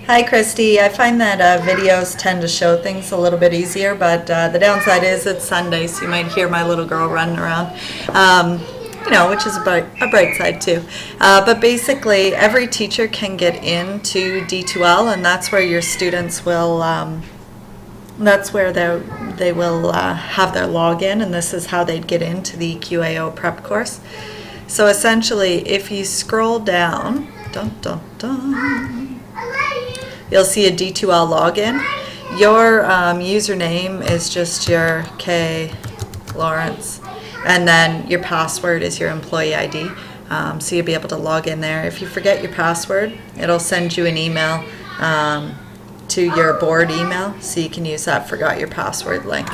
Hi, Christy. I find that videos tend to show things a little bit easier, but the downside is it's Sunday, so you might hear my little girl running around, which is a bright side too. But basically, every teacher can get into D2L, and that's where your students will, that's where they will have their login, and this is how they'd get into the EQAO prep course. So essentially, if you scroll down, you'll see a D2L login. Your username is just your K Lawrence, and then your password is your employee ID. So you'll be able to log in there. If you forget your password, it'll send you an email to your board email, so you can use that forgot your password link.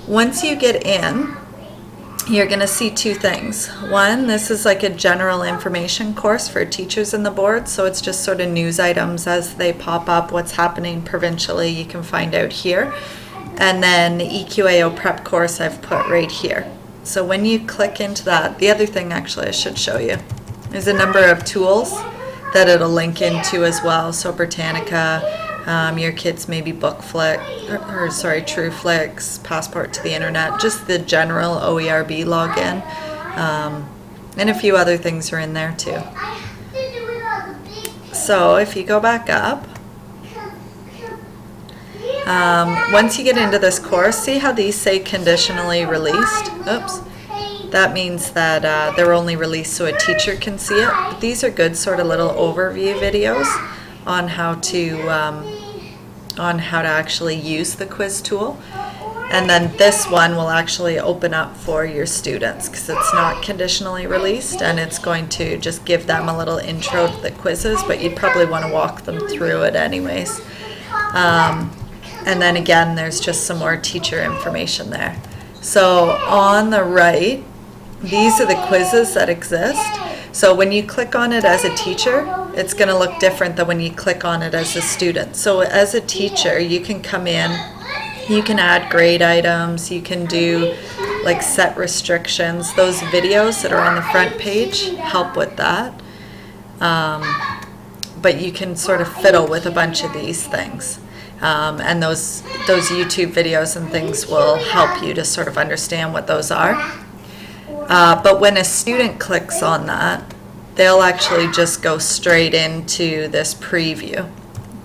Once you get in, you're going to see two things. One, this is like a general information course for teachers in the board, so it's just sort of news items as they pop up, what's happening provincially, you can find out here. And then the EQAO prep course I've put right here. So when you click into that, the other thing actually I should show you is a number of tools that it'll link into as well. So Britannica, your kids maybe TrueFlix, Passport to the Internet, just the general OERB login, and a few other things are in there too. So if you go back up, once you get into this course, see how these say conditionally released? Oops. That means that they're only released so a teacher can see it. But these are good sort of little overview videos on how to actually use the quiz tool. And then this one will actually open up for your students because it's not conditionally released, and it's going to just give them a little intro to the quizzes, but you'd probably want to walk them through it anyways. And then again, there's just some more teacher information there. So on the right, these are the quizzes that exist. So when you click on it as a teacher, it's going to look different than when you click on it as a student. So as a teacher, you can come in, you can add grade items, you can do like set restrictions. Those videos that are on the front page help with that. But you can sort of fiddle with a bunch of these things. And those YouTube videos and things will help you to sort of understand what those are. But when a student clicks on that, they'll actually just go straight into this preview.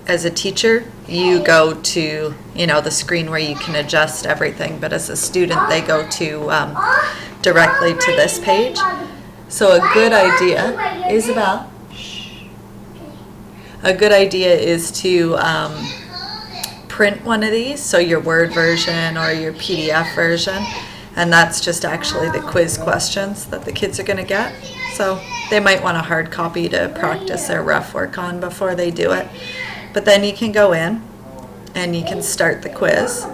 As a teacher, you go to the screen where you can adjust everything, but as a student, they go to directly to this page. So a good idea, Isabel, a good idea is to print one of these, so your Word version or your PDF version. And that's just actually the quiz questions that the kids are going to get. So they might want a hard copy to practice their rough work on before they do it. But then you can go in and you can start the quiz.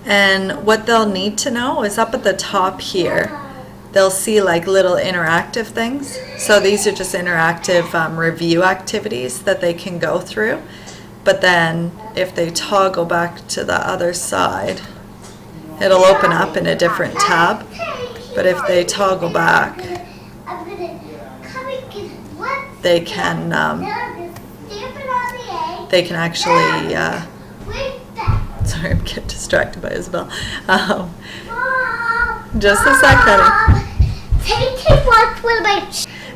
And what they'll need to know is up at the top here, they'll see like little interactive things. So these are just interactive review activities that they can go through. But then if they toggle back to the other side, it'll open up in a different tab. But if they toggle back, they can actually, sorry, I'm getting distracted by Isabel. Just a sec, honey.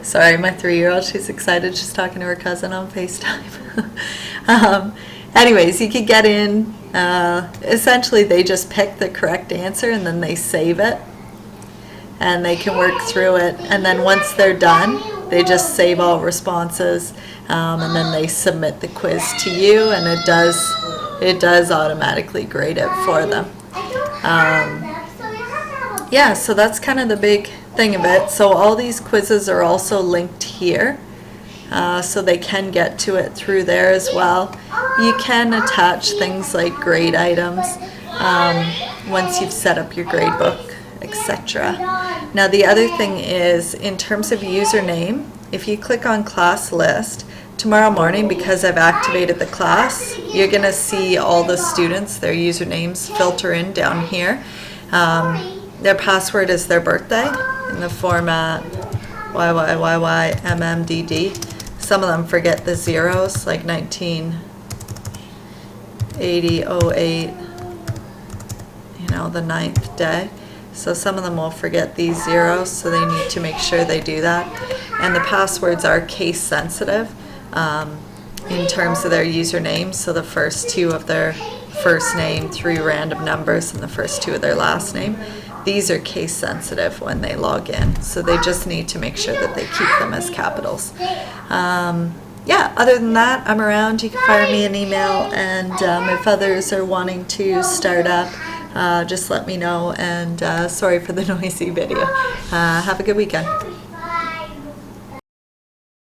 Sorry, my 3-year-old, she's excited. She's talking to her cousin on FaceTime. Anyways, you could get in. Essentially, they just pick the correct answer and then they save it. And they can work through it. And then once they're done, they just save all responses. And then they submit the quiz to you, and it does automatically grade it for them. Yeah, so that's kind of the big thing of it. So all these quizzes are also linked here, so they can get to it through there as well. You can attach things like grade items once you've set up your grade book, etc. Now the other thing is, in terms of username, if you click on class list, tomorrow morning, because I've activated the class, you're going to see all the students, their usernames filter in down here. Their password is their birthday in the format YYYYMMDD. Some of them forget the zeros, like 1980, 08, you know, the 9th day. So some of them will forget these zeros, so they need to make sure they do that. And the passwords are case sensitive in terms of their username. So the first 2 of their first name, 3 random numbers, and the first 2 of their last name. These are case sensitive when they log in. So they just need to make sure that they keep them as capitals. Yeah, other than that, I'm around. You can fire me an email, and if others are wanting to start up, just let me know. And sorry for the noisy video. Have a good weekend.